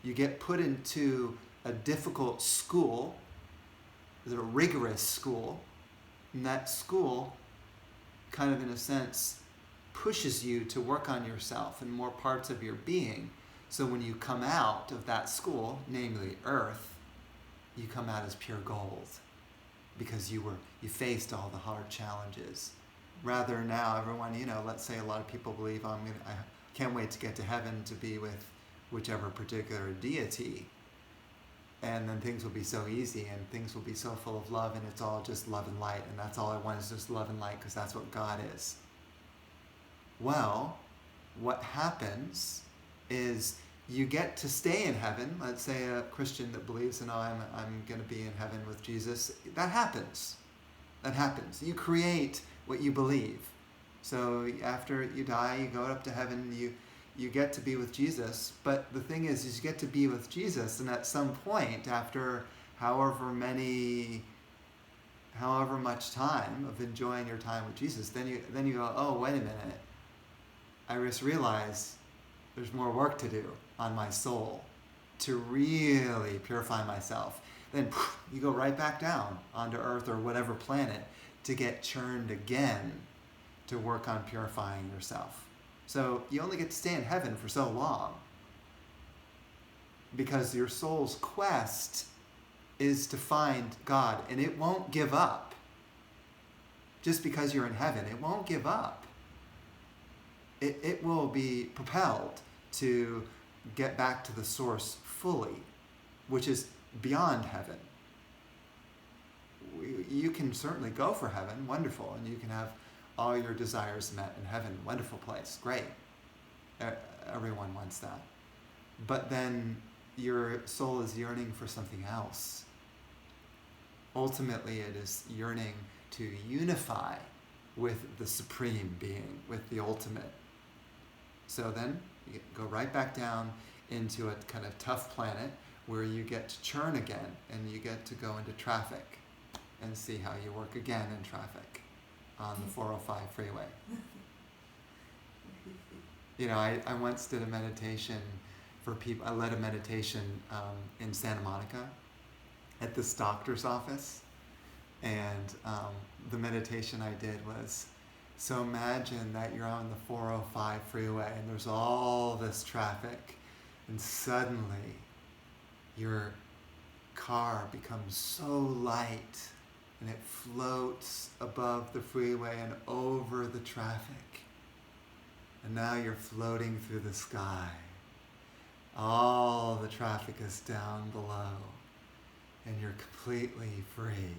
You get put into a difficult school, a rigorous school, and that school kind of in a sense pushes you to work on yourself and more parts of your being. So when you come out of that school, namely earth, you come out as pure gold because you faced all the hard challenges. Rather now, everyone, let's say a lot of people believe I can't wait to get to heaven to be with whichever particular deity, and then things will be so easy and things will be so full of love, and it's all just love and light, and that's all I want is just love and light because that's what God is. Well, what happens is you get to stay in heaven. Let's say a Christian that believes, I'm going to be in heaven with Jesus. That happens. You create what you believe. So after you die, you go up to heaven, you get to be with Jesus. But the thing is you get to be with Jesus, and at some point, after however much time of enjoying your time with Jesus, then you go, oh, wait a minute. I just realized there's more work to do on my soul to really purify myself. Then you go right back down onto Earth or whatever planet to get churned again to work on purifying yourself. So you only get to stay in heaven for so long because your soul's quest is to find God, and it won't give up. Just because you're in heaven, it won't give up. It will be propelled to get back to the source fully, which is beyond heaven. You can certainly go for heaven, wonderful, and you can have all your desires met in heaven, wonderful place, great. Everyone wants that. But then your soul is yearning for something else. Ultimately, it is yearning to unify with the supreme being, with the ultimate. So then you go right back down into a kind of tough planet where you get to churn again, and you get to go into traffic and see how you work again in traffic on the 405 freeway. I once did a meditation for people. I led a meditation in Santa Monica at this doctor's office, and the meditation I did was, so imagine that you're on the 405 freeway and there's all this traffic, and suddenly your car becomes so light and it floats above the freeway and over the traffic. And now you're floating through the sky. All the traffic is down below and you're completely free.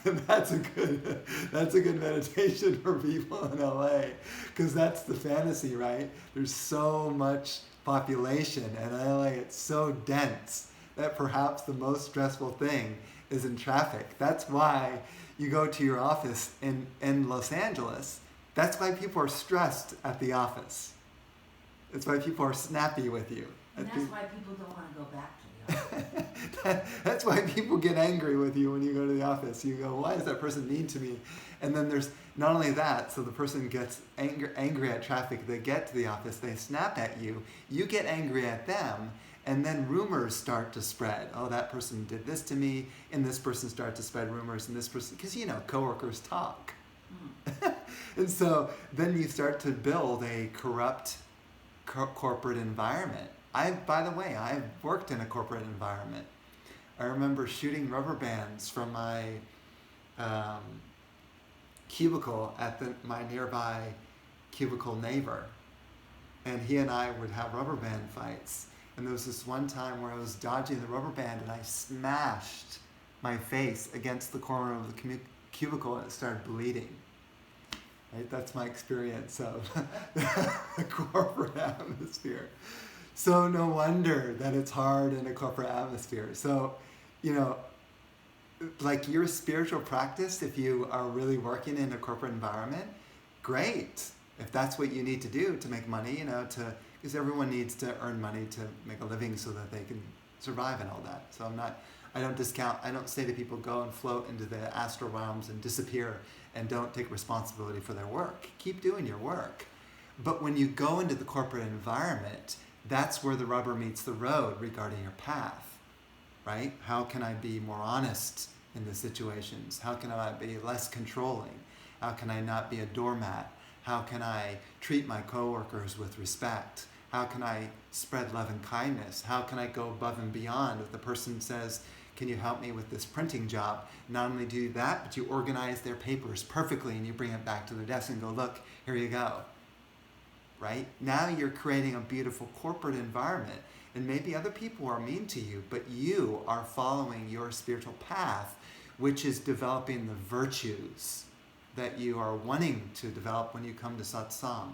And that's a good meditation for people in LA, because that's the fantasy, right? There's so much population, and in LA it's so dense that perhaps the most stressful thing is in traffic. That's why you go to your office in Los Angeles. That's why people are stressed at the office. That's why people are snappy with you. And that's why people don't want to go back to the office. That's why people get angry with you when you go to the office. You go, why is that person mean to me? And then there's not only that, so the person gets angry at traffic, they get to the office, they snap at you, you get angry at them, and then rumors start to spread. Oh, that person did this to me, and this person starts to spread rumors, and this person, because coworkers talk. And so then you start to build a corrupt corporate environment. By the way, I've worked in a corporate environment. I remember shooting rubber bands from my cubicle at my nearby cubicle neighbor. And he and I would have rubber band fights. And there was this one time where I was dodging the rubber band and I smashed my face against the corner of the cubicle and it started bleeding. Right? That's my experience of the corporate atmosphere. So no wonder that it's hard in a corporate atmosphere. So, like your spiritual practice, if you are really working in a corporate environment, great. If that's what you need to do to make money, because everyone needs to earn money to make a living so that they can survive and all that. So I don't say to people, go and float into the astral realms and disappear and don't take responsibility for their work. Keep doing your work. But when you go into the corporate environment, That's where the rubber meets the road regarding your path, right? How can I be more honest in the situations? How can I be less controlling? How can I not be a doormat? How can I treat my coworkers with respect? How can I spread love and kindness? How can I go above and beyond if the person says, can you help me with this printing job? Not only do that, but you organize their papers perfectly and you bring it back to their desk and go, look, here you go. Right? Now you're creating a beautiful corporate environment, and maybe other people are mean to you, but you are following your spiritual path, which is developing the virtues that you are wanting to develop when you come to satsang.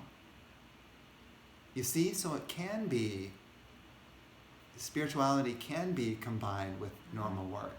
You see, so it can be, spirituality can be combined with normal work.